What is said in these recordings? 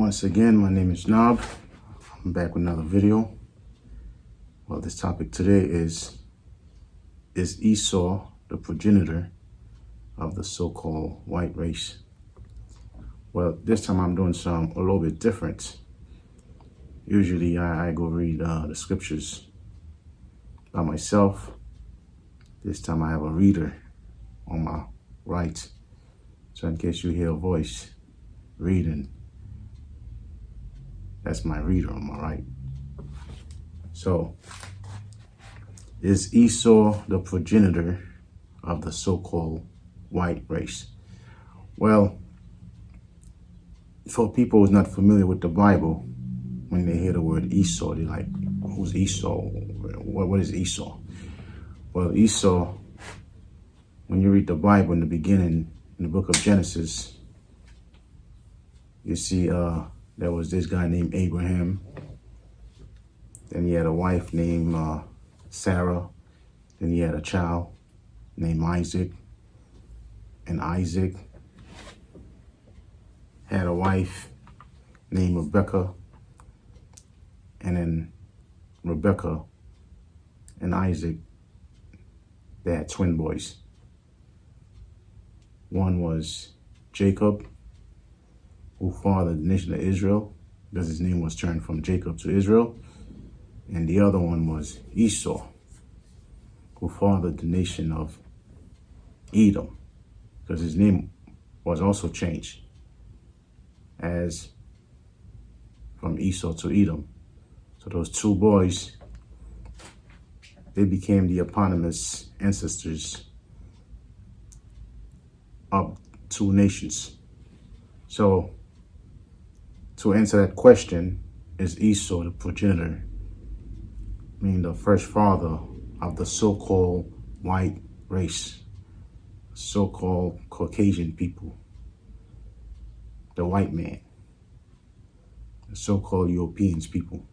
Once again, my name is Nob. I'm back with another video. Well, this topic today is Esau the progenitor of the so-called white race? Well, this time I'm doing a little bit different. Usually I go read the scriptures by myself. This time I have a reader on my right. So in case you hear a voice reading, that's my reader on my right. So, is Esau the progenitor of the so-called white race? Well, for people who's not familiar with the Bible, when they hear the word Esau, they're like, who's Esau? What is Esau? Well, Esau, when you read the Bible in the beginning, in the book of Genesis, you see there was this guy named Abraham. Then he had a wife named Sarah. Then he had a child named Isaac. And Isaac had a wife named Rebecca. And then Rebecca and Isaac, they had twin boys. One was Jacob, who fathered the nation of Israel, because his name was turned from Jacob to Israel. And the other one was Esau, who fathered the nation of Edom, because his name was also changed as from Esau to Edom. So those two boys, they became the eponymous ancestors of two nations. So to answer that question, is Esau the progenitor, meaning the first father of the so-called white race, so-called Caucasian people, the white man, the so-called Europeans people?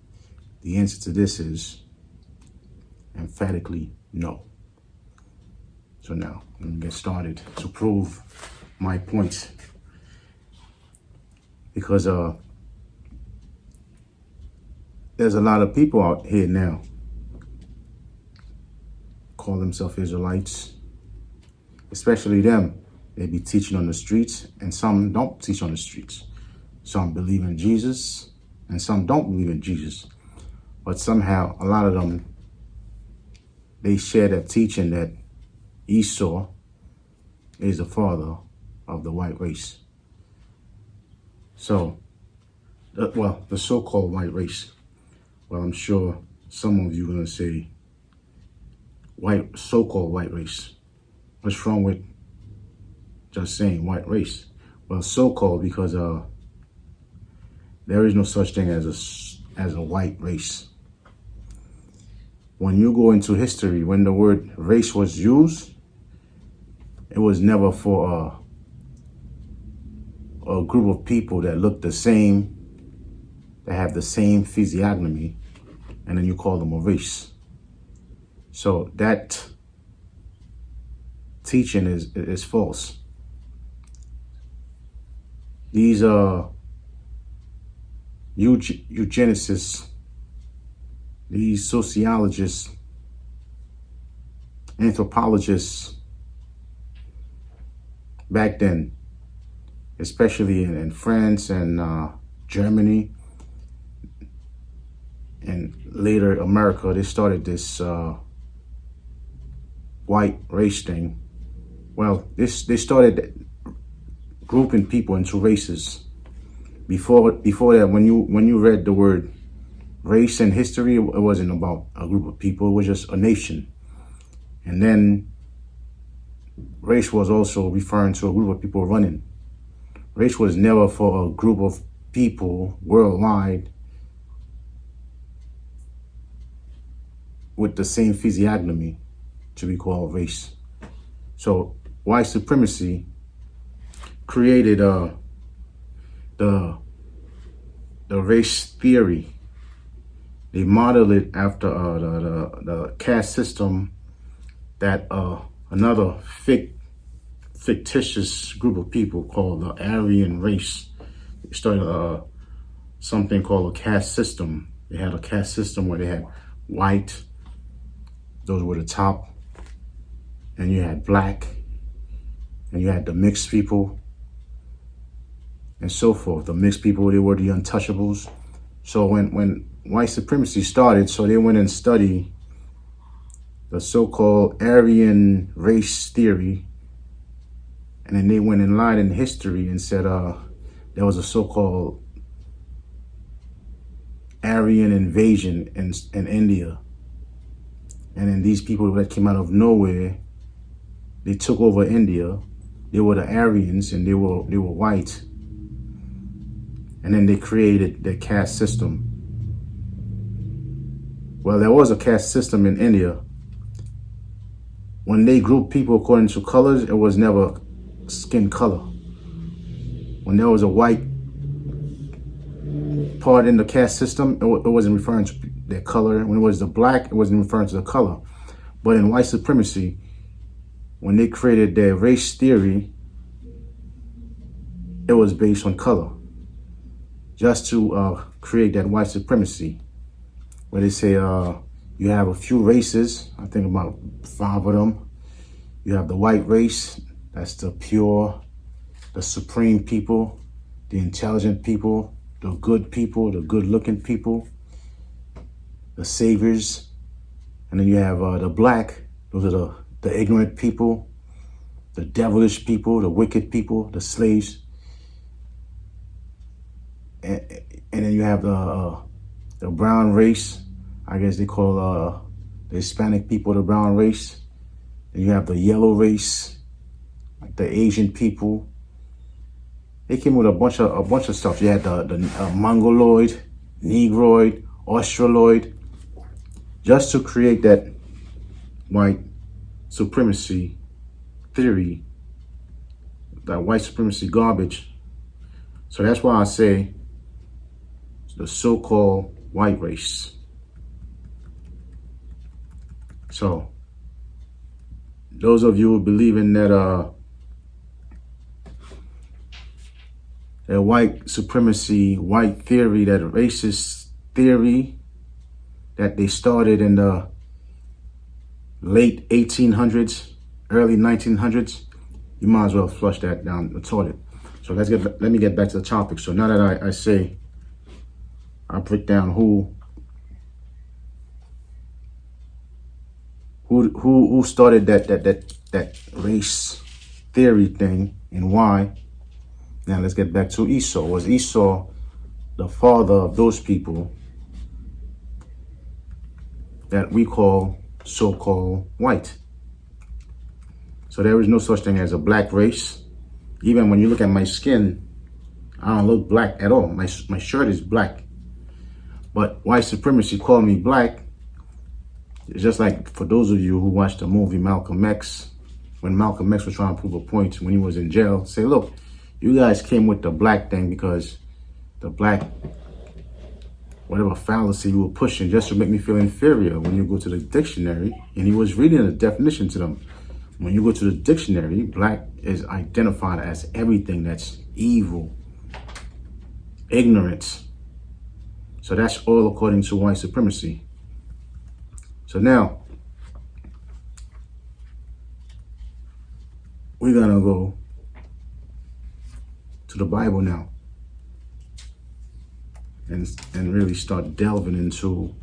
The answer to this is emphatically no. So now, let me get started to prove my point. Because there's a lot of people out here now call themselves Israelites, especially them. They be teaching on the streets, and some don't teach on the streets. Some believe in Jesus, and some don't believe in Jesus. But somehow, a lot of them, they share that teaching that Esau is the father of the white race. So, the so-called white race. Well, I'm sure some of you are going to say, so-called white race. What's wrong with just saying white race? Well, so-called because there is no such thing as a white race. When you go into history, when the word race was used, it was never for a group of people that look the same, that have the same physiognomy, and then you call them a race. So that teaching is false. These eugenicists, these sociologists, anthropologists, back then, especially in France and Germany, and later America, they started this white race thing. Well, they started grouping people into races. Before that, when you read the word race in history, it wasn't about a group of people, it was just a nation. And then race was also referring to a group of people running. Race was never for a group of people worldwide with the same physiognomy to be called race. So white supremacy created the race theory. They modeled it after the caste system that another fictitious group of people called the Aryan race started something called a caste system. They had a caste system where they had white, those were the top, and you had black, and you had the mixed people, and so forth. The mixed people, they were the untouchables. So when white supremacy started, so they went and studied the so-called Aryan race theory, and then they went and lied in history and said there was a so-called Aryan invasion in India. And then these people that came out of nowhere, they took over India. They were the Aryans, and they were white. And then they created the caste system. Well, there was a caste system in India. When they grouped people according to colors, it was never skin color. When there was a white part in the caste system, it wasn't referring to their color. When it was the black, it wasn't referring to the color. But in white supremacy, when they created their race theory, it was based on color, just to create that white supremacy, where they say you have a few races. I think about 5 of them. You have the white race, that's the pure, the supreme people, the intelligent people, the good-looking people, the saviors. And then you have the black, those are the ignorant people, the devilish people, the wicked people, the slaves. And then you have the brown race. I guess they call the Hispanic people the brown race. And you have the yellow race, like the Asian people. They came with a bunch of stuff. You had the Mongoloid, Negroid, Australoid, just to create that white supremacy theory, that white supremacy garbage. So that's why I say the so-called white race. So those of you who believe in that white supremacy, white theory, that racist theory that they started in the late 1800s, early 1900s, you might as well flush that down the toilet. So let me get back to the topic. So now that I break down who started that race theory thing and why. Now let's get back to Esau. Was Esau the father of those people that we call so-called white? So there is no such thing as a black race. Even when you look at my skin, I don't look black at all. My shirt is black. But white supremacy called me black. It's just like for those of you who watched the movie Malcolm X, when Malcolm X was trying to prove a point when he was in jail, say, look, you guys came with the black thing because the black, whatever fallacy you were pushing just to make me feel inferior. When you go to the dictionary, and he was reading the definition to them. When you go to the dictionary, black is identified as everything that's evil, ignorance. So that's all according to white supremacy. So now, we're gonna go to the Bible now and really start delving into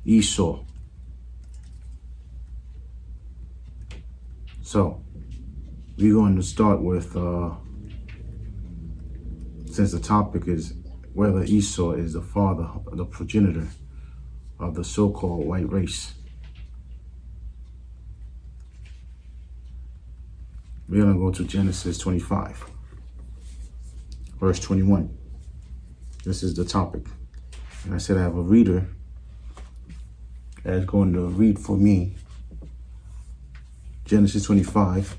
Esau. So we're going to start with, since the topic is whether Esau is the father, the progenitor of the so-called white race. We're going to go to Genesis 25, verse 21. This is the topic. And I said I have a reader that's going to read for me Genesis 25.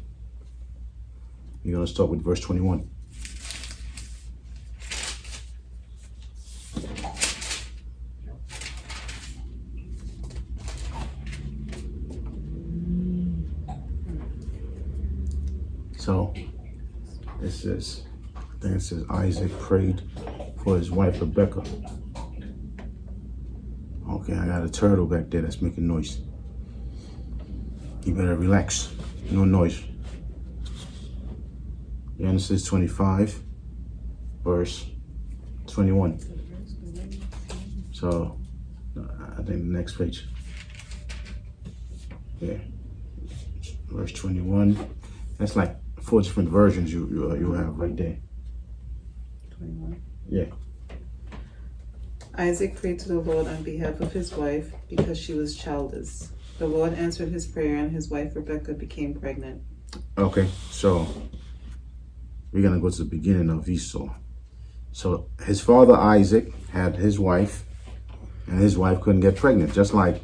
We're going to start with verse 21. So it says, I think it says Isaac prayed for his wife Rebecca. Okay, I got a turtle back there that's making noise. You better relax. No noise. Genesis 25, verse 21. So, I think the next page. Yeah. Verse 21. That's like 4 different versions you have right there. 21. Yeah. Isaac prayed to the Lord on behalf of his wife because she was childless. The Lord answered his prayer and his wife Rebecca became pregnant. Okay, so we're going to go to the beginning of Esau. So his father Isaac had his wife, and his wife couldn't get pregnant. Just like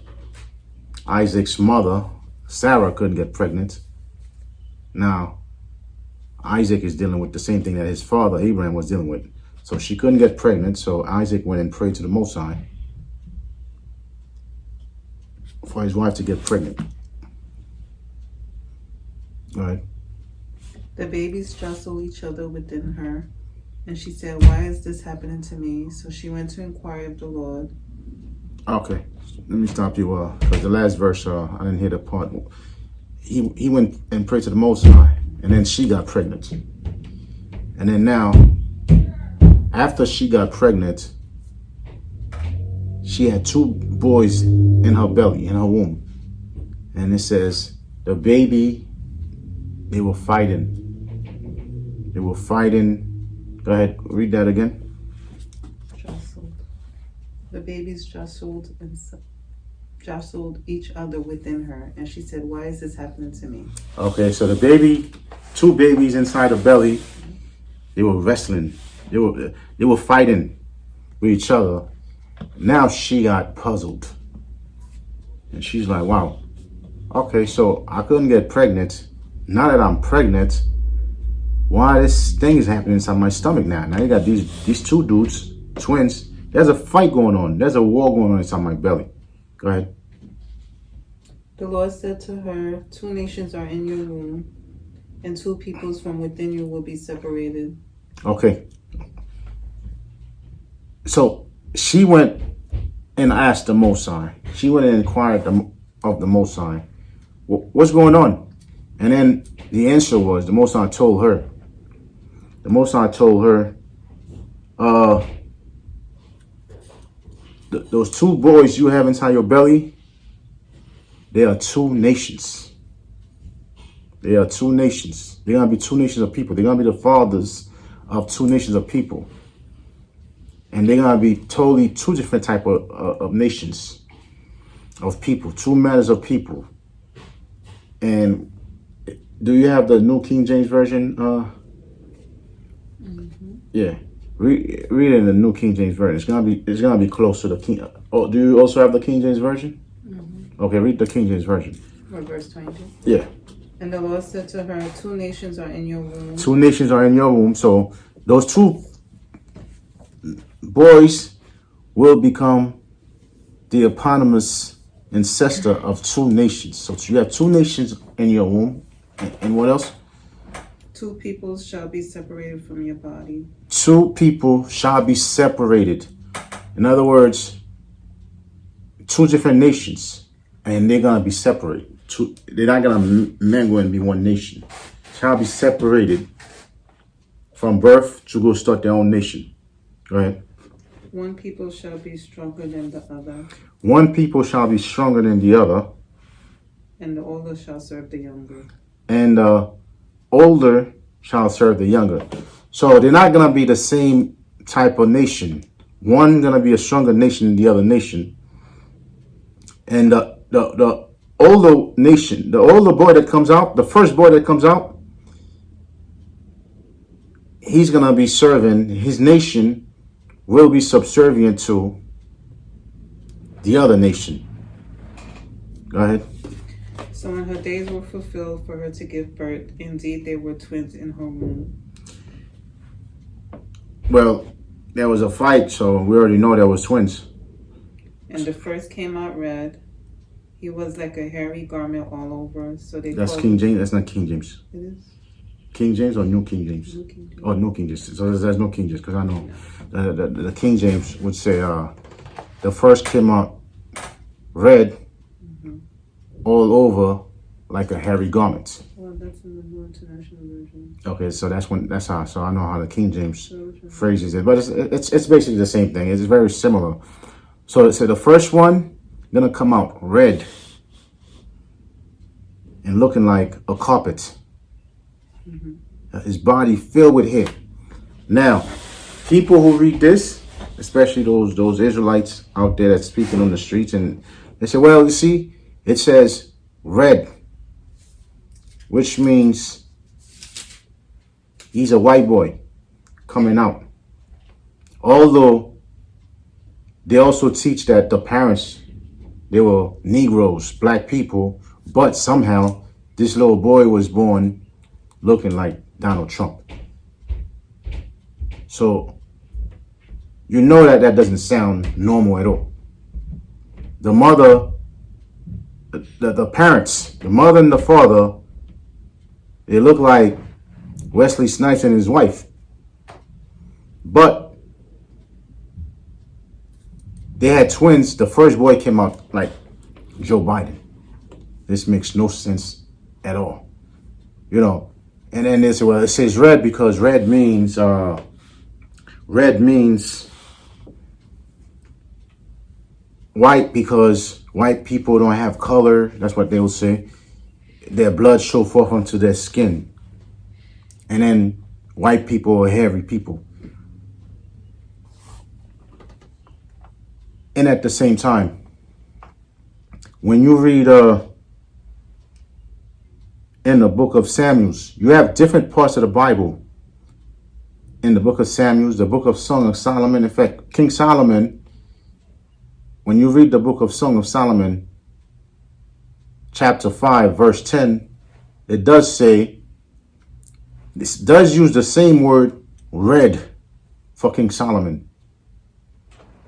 Isaac's mother, Sarah, couldn't get pregnant. Now, Isaac is dealing with the same thing that his father, Abraham, was dealing with. So she couldn't get pregnant, so Isaac went and prayed to the Most High for his wife to get pregnant. All right. The babies jostled each other within her, and she said, "Why is this happening to me?" So she went to inquire of the Lord. Okay, let me stop you because the last verse, I didn't hear the part. He went and prayed to the Most High, and then she got pregnant. And then now, after she got pregnant, she had 2 boys in her belly, in her womb. And it says, the baby, they were fighting. They were fighting. Go ahead, read that again. Jostled. The babies jostled each other within her, and she said, "Why is this happening to me?" Okay, so the baby, 2 babies inside the belly, they were wrestling. They were fighting with each other. Now she got puzzled. And she's like, wow. Okay, so I couldn't get pregnant. Now that I'm pregnant, why this thing is happening inside my stomach now? Now you got these 2 dudes, twins. There's a fight going on. There's a war going on inside my belly. Go ahead. The Lord said to her, 2 nations are in your womb, and 2 peoples from within you will be separated. Okay. So she went and asked the Most High. She went and inquired of the Most High. What's going on? And then the answer was, the Most High told her. The Most High told her, those 2 boys you have inside your belly, they are 2 nations. They are 2 nations. They're going to be 2 nations of people. They're going to be the fathers of 2 nations of people. And they're going to be totally 2 different type of nations, of people, 2 matters of people. And do you have the New King James Version? Yeah. Read it in the New King James Version. It's gonna be close to the King. Oh, do you also have the King James Version? Okay, read the King James Version. Or verse 22. Yeah. And the Lord said to her, 2 nations are in your womb. 2 nations are in your womb. So those 2 boys will become the eponymous ancestor of 2 nations. So you have 2 nations in your womb. And what else? 2 peoples shall be separated from your body. 2 people shall be separated. In other words, 2 different nations, and they're gonna be separated. They're not gonna mingle and be 1 nation. Shall be separated from birth to go start their own nation. Go ahead. 1 people shall be stronger than the other. 1 people shall be stronger than the other. And the older shall serve the younger. And the older shall serve the younger. So they're not going to be the same type of nation. One going to be a stronger nation than the other nation. And the older nation, the older boy that comes out, the first boy that comes out, he's going to be serving, his nation will be subservient to the other nation. Go ahead. So when her days were fulfilled for her to give birth, indeed there were twins in her womb. Well, there was a fight, so we already know there was twins. And the first came out red. He was like a hairy garment all over. So That's King James. That's not King James. It is. King James or New King James? New King James. Oh, New King James. So there's no King James because I know the King James would say the first came out red all over like a hairy garment. Well, that's in the New International Version. Okay, so that's how. So I know how the King James phrases it, but it's basically the same thing. It's very similar. So the first one gonna come out red and looking like a carpet. His body filled with hair. Now, people who read this, especially those Israelites out there that's speaking on the streets, and they say, well, you see, it says red, which means he's a white boy coming out. Although they also teach that the parents, they were Negroes, black people, but somehow this little boy was born looking like Donald Trump. So you know that doesn't sound normal at all. The mother, the parents, the mother and the father, they look like Wesley Snipes and his wife. But they had twins. The first boy came out like Joe Biden. This makes no sense at all. You know, and then it says red because red means white because white people don't have color. That's what they will say. Their blood show forth onto their skin. And then white people are hairy people. And at the same time, when you read in the book of Samuels, you have different parts of the Bible. In the book of Samuels, the book of Song of Solomon. In fact, King Solomon, when you read the book of Song of Solomon, chapter 5, verse 10, it does say, this does use the same word, red, for King Solomon.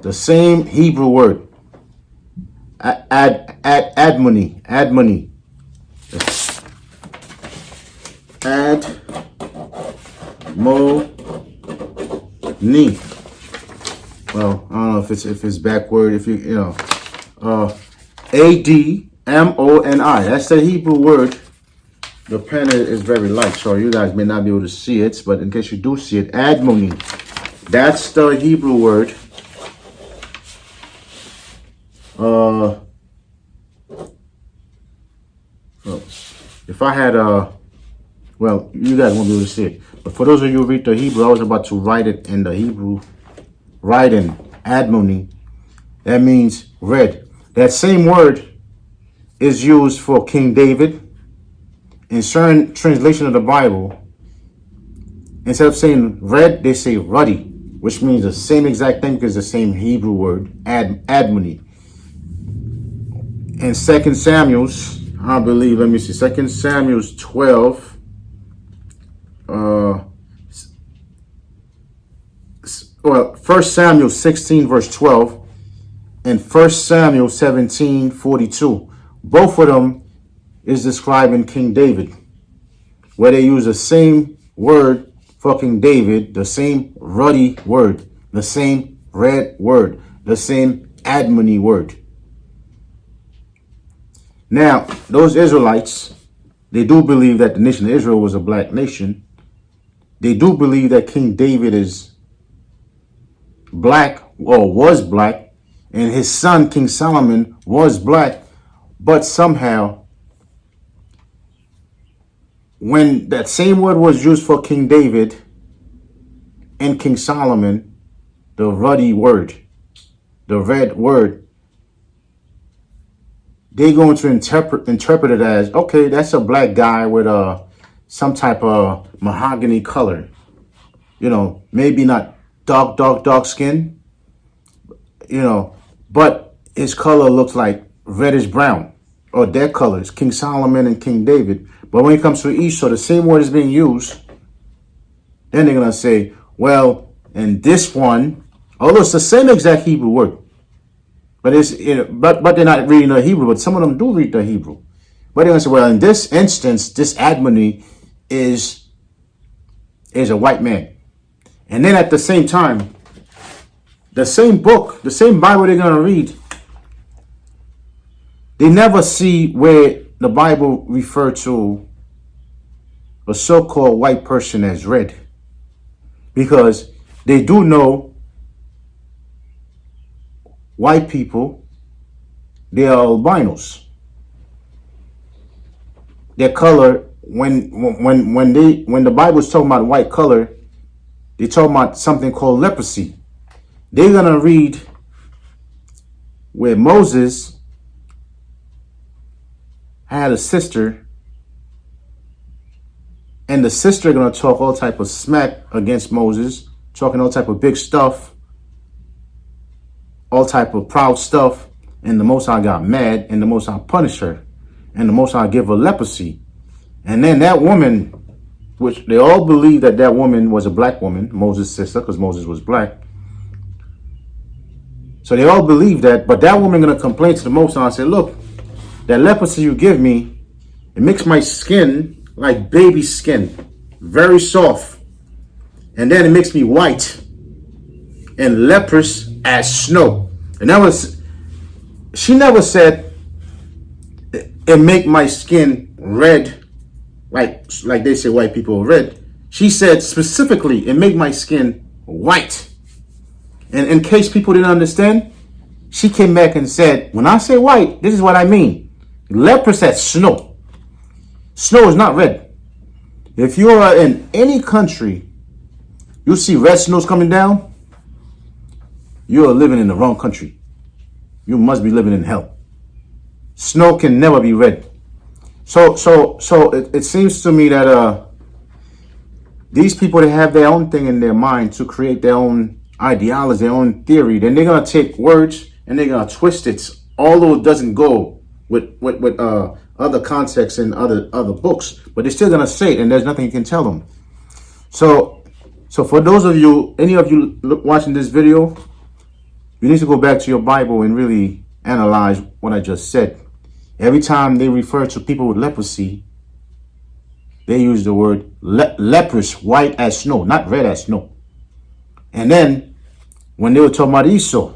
The same Hebrew word, admoni. Admoni. Well, I don't know if it's backward. If you know, admoni. That's the Hebrew word. The pen is very light, so you guys may not be able to see it. But in case you do see it, admoni. That's the Hebrew word. If I had well, you guys won't be able to see it. But for those of you who read the Hebrew, I was about to write it in the Hebrew writing, admoni. That means red. That same word is used for King David. In certain translation of the Bible, instead of saying red, they say ruddy, which means the same exact thing because the same Hebrew word, admoni. In 2 Samuel's, I believe, let me see, 2 Samuel's 12, well, 1 Samuel 16, verse 12, and 1 Samuel 17, 42. Both of them is describing King David, where they use the same word for King David, the same ruddy word, the same red word, the same admoni word. Now, those Israelites, they do believe that the nation of Israel was a black nation. They do believe that King David is black or was black, and his son, King Solomon, was black, but somehow, when that same word was used for King David and King Solomon, the ruddy word, the red word, they're going to interpret it as, okay, that's a black guy with some type of mahogany color. You know, maybe not dark skin, you know, but his color looks like reddish brown, or their colors, King Solomon and King David. But when it comes to Esau, the same word is being used. Then they're going to say, well, in this one, although it's the same exact Hebrew word, but it's, you know, but they're not reading the Hebrew, but some of them do read the Hebrew. But they're going to say, well, in this instance, this admoni is is a white man. And then at the same time, the same book, the same Bible they're going to read, they never see where the Bible referred to a so-called white person as red. Because they do know white people, they are albinos. Their color, when the Bible is talking about white color, they talk about something called leprosy. They're gonna read where Moses had a sister, and the sister gonna talk all type of smack against Moses, talking all type of big stuff, all type of proud stuff, and the Most High got mad, and the Most High punished her, and the Most High give her leprosy. And then that woman, which they all believe that that woman was a black woman, Moses' sister, because Moses was black. So they all believe that, but that woman gonna complain to the Most High and say, look, that leprosy you give me, it makes my skin like baby skin, very soft. And then it makes me white and leprous as snow. And that was, she never said, it make my skin red, like they say white people are red. She said specifically, it make my skin white. And in case people didn't understand, she came back and said, when I say white, this is what I mean. Leprous as snow. Snow is not red. If you are in any country, you see red snows coming down, you are living in the wrong country. You must be living in hell. Snow can never be red. So it seems to me that these people, they have their own thing in their mind to create their own ideology, their own theory. Then they're gonna take words and they're gonna twist it, although it doesn't go with other contexts in other books. But they're still gonna say it, and there's nothing you can tell them. So for those of you, any of you watching this video, you need to go back to your Bible and really analyze what I just said. Every time they refer to people with leprosy, they use the word leprous, white as snow, not red as snow. And then when they were talking about Esau,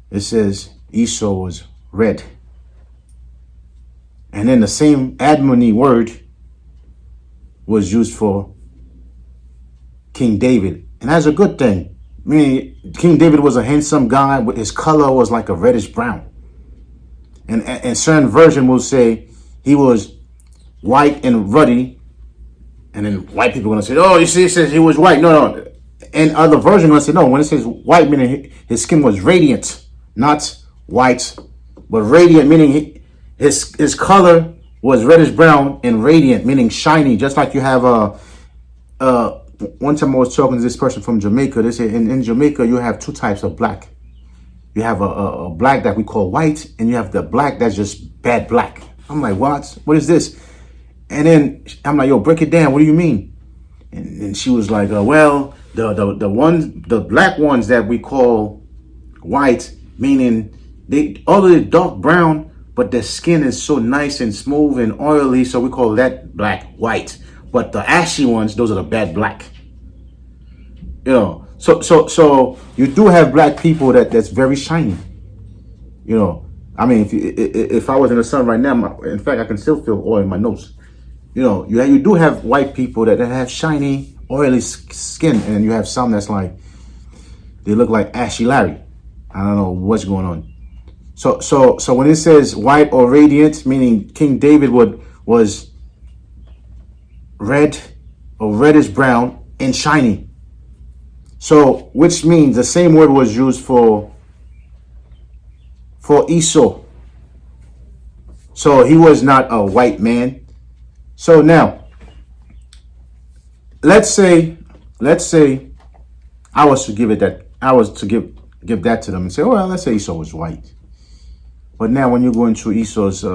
it says Esau was red. And then the same admony word was used for King David. And that's a good thing. I mean, King David was a handsome guy, but his color was like a reddish brown. And certain version will say he was white and ruddy. And then white people are going to say, oh, you see, it says he was white. No. And other version going to say, no, when it says white, meaning his skin was radiant, not white, but radiant, meaning his color was reddish brown, and radiant, meaning shiny, just like you have one time I was talking to this person from Jamaica. They said in Jamaica, you have two types of black. You have a black that we call white, and you have the black that's just bad black. I'm like, what? What is this? And then I'm like, yo, break it down. What do you mean? And she was like, well, the black ones that we call white, meaning although they're dark brown, but their skin is so nice and smooth and oily, so we call that black white. But the ashy ones, those are the bad black. You know, so you do have black people that's very shiny. You know, I mean, if I was in the sun right now, in fact, I can still feel oil in my nose. You know, you do have white people that have shiny, oily skin, and you have some that's like, they look like Ashy Larry. I don't know what's going on. So when it says white or radiant, meaning King David was red or reddish brown and shiny. So, which means the same word was used for Esau. So he was not a white man. So now, let's say I was to give that to them and say, oh, well, let's say Esau was white. But now when you go into Esau's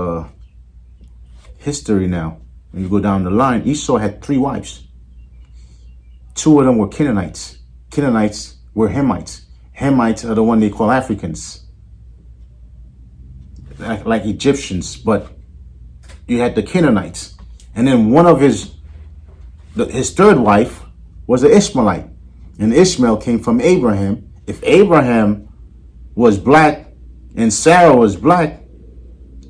history now, when you go down the line, Esau had 3 wives. 2 of them were Canaanites. Canaanites were Hamites. Hamites are the one they call Africans, like Egyptians. But you had the Canaanites, and then one of his his third wife was an Ishmaelite, and Ishmael came from Abraham. If Abraham was black and Sarah was black,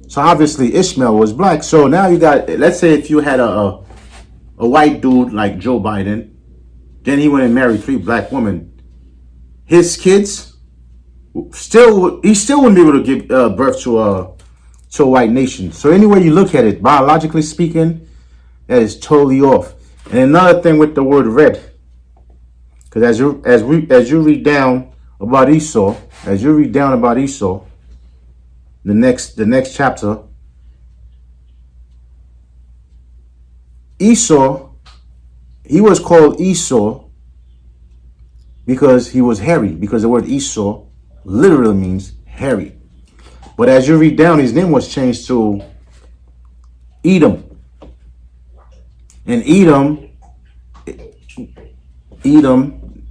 so obviously Ishmael was black. So now you got, let's say if you had a white dude like Joe Biden, then he went and married 3 black women. His kids he still wouldn't be able to give birth to a white nation. So anyway you look at it, biologically speaking, that is totally off. And another thing with the word red, because as you read down about Esau, the next chapter, Esau, he was called Esau because he was hairy, because the word Esau literally means hairy. But as you read down, his name was changed to Edom. And Edom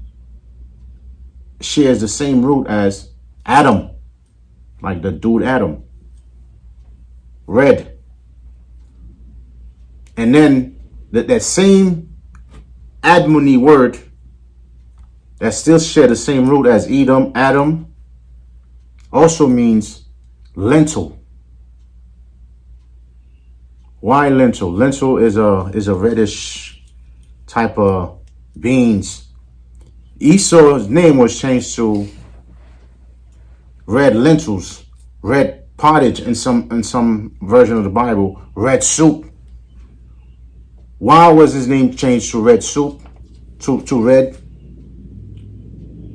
shares the same root as Adam, like the dude Adam. Red. And then that same Admoni word that still share the same root as Edom, Adam, also means lentil. Why lentil? Lentil is a reddish type of beans. Esau's name was changed to red lentils, red pottage in some version of the Bible, red soup. Why was his name changed to red soup? To red?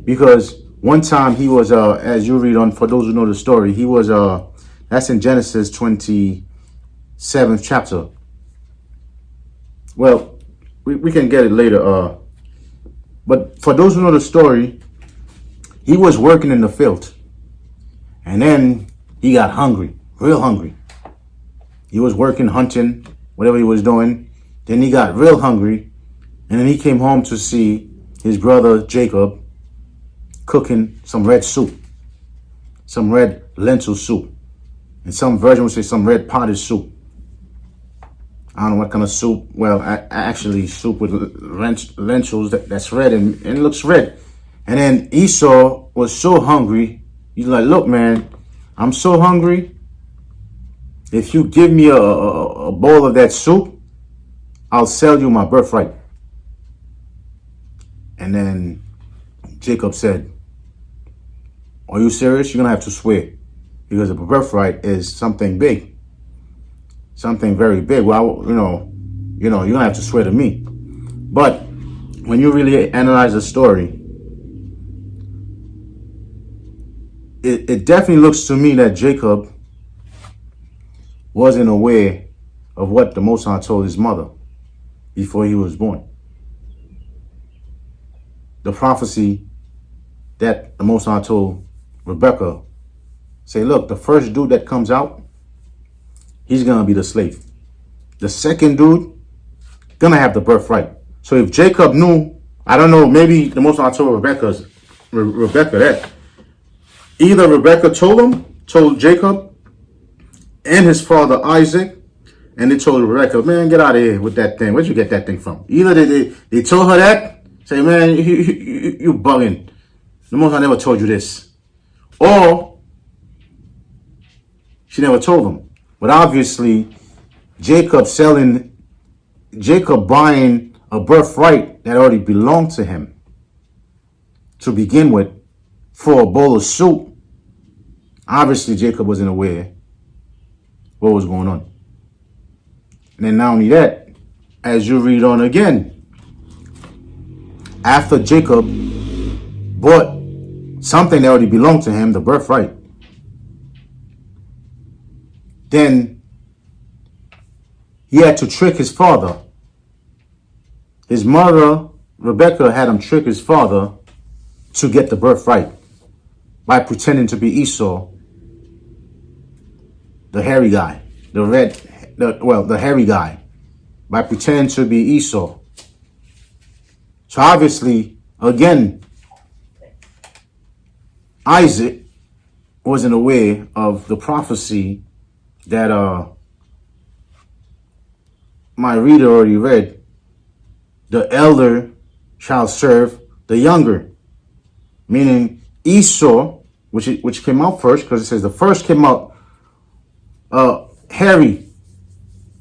Because one time he was as you read on, for those who know the story, he was that's in Genesis 27th chapter. Well, we can get it later. But for those who know the story, he was working in the field. And then he got hungry, real hungry. He was working, hunting, whatever he was doing. Then he got real hungry. And then he came home to see his brother Jacob cooking some red soup, some red lentil soup. And some version would say some red pottage soup. I don't know what kind of soup. Well, actually soup with lentils that's red and it looks red. And then Esau was so hungry. He's like, look, man, I'm so hungry. If you give me a bowl of that soup, I'll sell you my birthright. And then Jacob said, are you serious? You're going to have to swear. Because a birthright is something big. Something very big. Well, you're going to have to swear to me. But when you really analyze the story, it definitely looks to me that Jacob wasn't aware of what the Most High told his mother before he was born. The prophecy that the Most High told Rebecca, say, look, the first dude that comes out, he's going to be the slave. The second dude, going to have the birthright. So if Jacob knew, I don't know, maybe the Most High told Rebecca that. Either Rebecca told Jacob and his father Isaac, and they told Rebecca, man, get out of here with that thing. Where'd you get that thing from? Either they told her that, say, man, you bugging. The Most High never told you this. Or she never told him. But obviously, Jacob buying a birthright that already belonged to him to begin with for a bowl of soup. Obviously, Jacob wasn't aware what was going on. And then not only that, as you read on again, after Jacob bought something that already belonged to him, the birthright, then he had to trick his father. His mother, Rebecca, had him trick his father to get the birthright by pretending to be Esau, the hairy guy, the hairy guy, by pretending to be Esau. So obviously, again, Isaac wasn't aware of the prophecy that my reader already read the elder shall serve the younger. Meaning Esau, which came out first, because it says the first came out hairy.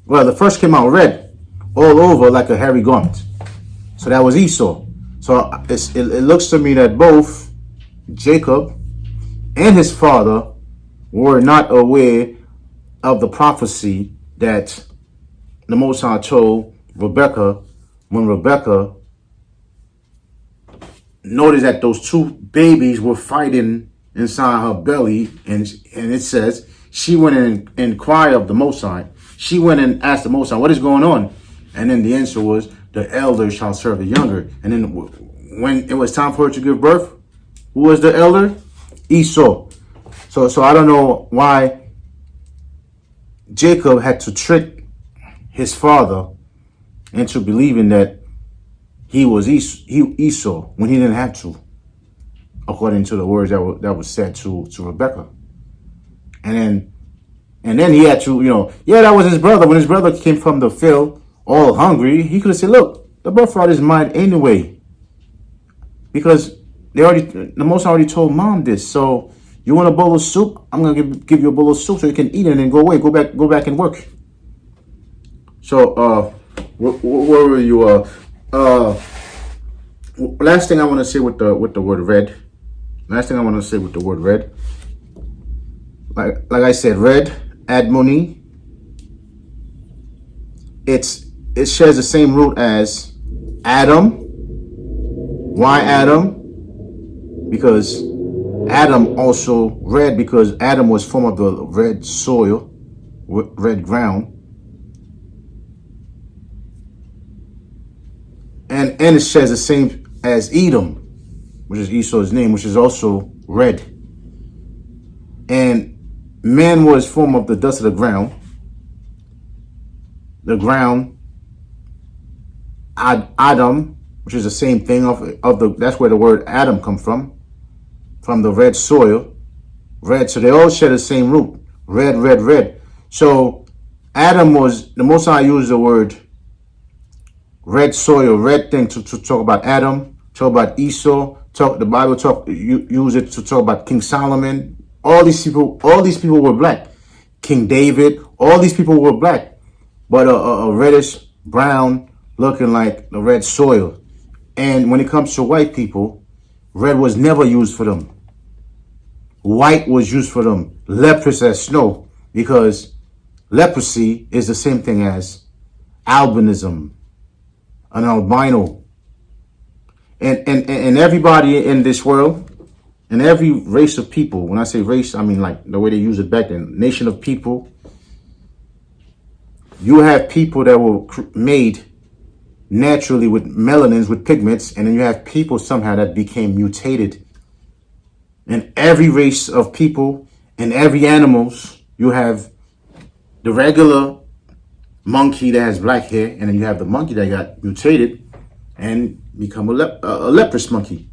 Well, the first came out red all over like a hairy garment. So that was Esau. So it looks to me that both Jacob and his father were not aware of the prophecy that the Most High told Rebekah when Rebekah noticed that those two babies were fighting inside her belly, and it says she went and inquired of the Most High. She went and asked the Most High, what is going on? And then the answer was, the elder shall serve the younger. And then when it was time for her to give birth, who was the elder? Esau. So I don't know why Jacob had to trick his father into believing that he was Esau when he didn't have to, according to the words that was said to Rebekah. And then he had to, that was his brother. When his brother came from the field all hungry, he could have said, look, the birthright is mine anyway. Because the Most already told mom this. So you want a bowl of soup? I'm gonna give you a bowl of soup so you can eat it and then go away, go back and work. So where were you? Last thing I want to say with the word red. Like I said, red, admoni. It shares the same root as Adam. Why Adam? Because Adam also red, because Adam was form of the red soil, red ground. And it shares the same as Edom, which is Esau's name, which is also red. And man was form of the dust of the ground. The ground, Adam, which is the same thing that's where the word Adam come from the red soil, red. So they all share the same root, red. So Adam was, the Most High used the word red soil, red thing to talk about Adam, talk about Esau, the Bible use it to talk about King Solomon. All these people were black. King David, all these people were black, but a reddish brown looking like the red soil. And when it comes to white people, red was never used for them. White was used for them. Leprous as snow, because leprosy is the same thing as albinism, an albino. And everybody in this world, and every race of people, when I say race, I mean like the way they use it back then, nation of people, you have people that were made naturally with melanins, with pigments, and then you have people somehow that became mutated. In every race of people, in every animals, you have the regular monkey that has black hair, and then you have the monkey that got mutated and become a leprous monkey.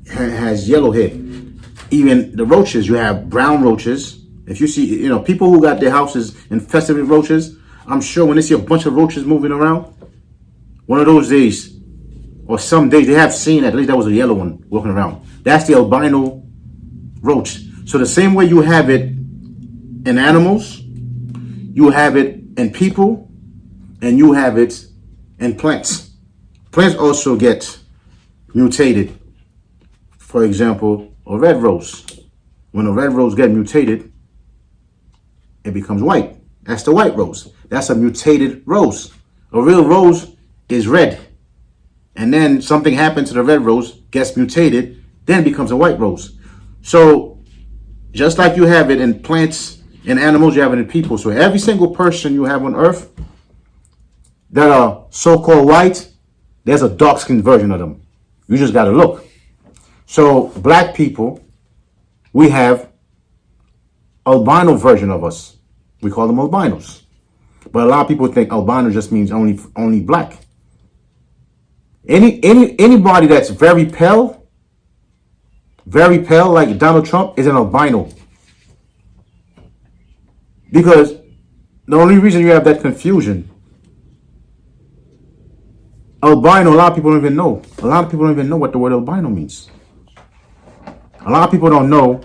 Has yellow hair. Even the roaches, you have brown roaches. If you see, people who got their houses infested with roaches, I'm sure when they see a bunch of roaches moving around, one of those days, or some days, they have seen at least that was a yellow one walking around. That's the albino roach. So the same way you have it in animals, you have it in people, and you have it in plants. Plants also get mutated. For example, a red rose. When a red rose gets mutated, it becomes white. That's the white rose. That's a mutated rose. A real rose is red. And then something happens to the red rose, gets mutated, then becomes a white rose. So just like you have it in plants, in animals, you have it in people. So every single person you have on earth that are so-called white, there's a dark-skinned version of them. You just got to look. So black people, we have albino version of us. We call them albinos. But a lot of people think albino just means only black. Anybody that's very pale like Donald Trump is an albino. Because the only reason you have that confusion albino, a lot of people don't even know. A lot of people don't even know what the word albino means. A lot of people don't know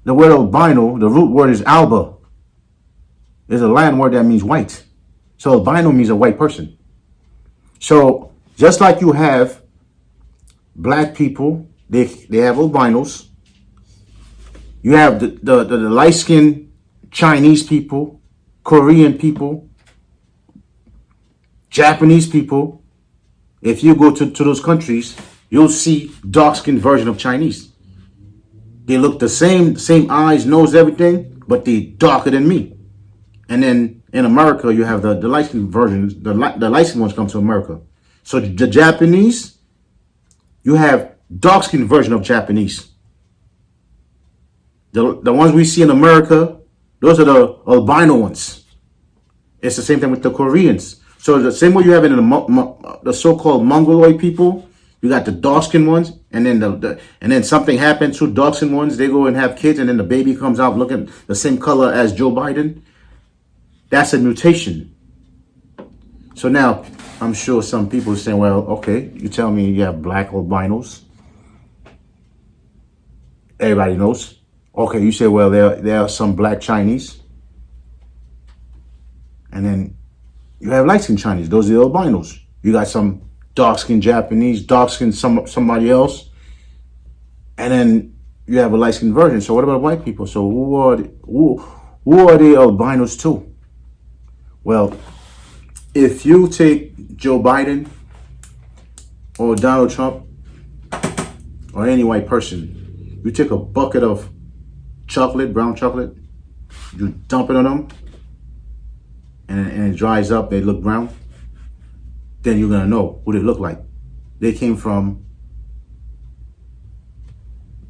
the word albino, the root word is alba. There's a Latin word that means white. So albino means a white person. So just like you have black people, they have albinos. You have the light-skinned Chinese people, Korean people, Japanese people. If you go to those countries, you'll see dark-skinned version of Chinese. They look the same eyes, nose, everything, but they darker than me. And then in America, you have the light-skinned versions. The light-skinned ones come to America. So the Japanese, you have dark-skinned version of Japanese. The ones we see in America, those are the albino ones. It's the same thing with the Koreans. So the same way you have it in the so-called Mongoloid people, you got the dark-skinned ones, and then and then something happens to dark-skinned ones. They go and have kids, and then the baby comes out looking the same color as Joe Biden. That's a mutation. So now, I'm sure some people are saying, well, okay, you tell me you have black albinos. Everybody knows. Okay, you say, well, there are some black Chinese. And then you have light-skinned Chinese. Those are the albinos. You got some dark-skinned Japanese, dark-skinned somebody else. And then you have a light-skinned version. So what about white people? So who are the albinos too? Well, if you take Joe Biden or Donald Trump or any white person, you take a bucket of chocolate, brown chocolate, you dump it on them, and it dries up, they look brown, then you're going to know what they look like. They came from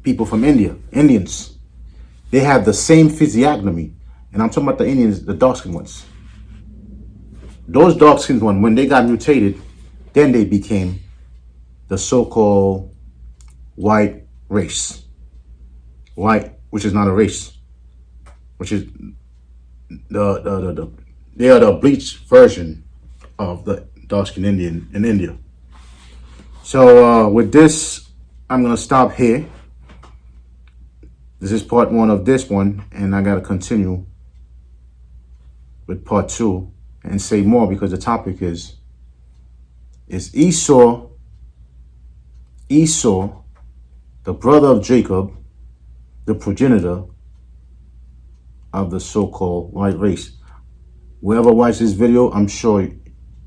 people from India, Indians. They have the same physiognomy. And I'm talking about the Indians, the dark-skinned ones. Those dark-skinned ones, when they got mutated, then they became the so-called white race. White, which is not a race, which is they are the bleached version of the dark-skinned Indian in India. So with this, I'm gonna stop here. This is part one of this one, and I gotta continue with part two and say more, because the topic is Esau, the brother of Jacob, the progenitor of the so-called white race. Whoever watched this video, I'm sure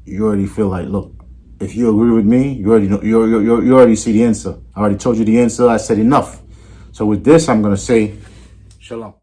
you already feel like, look, if you agree with me, you already know, you already see the answer. I already told you the answer. I said enough. So with this, I'm gonna say shalom.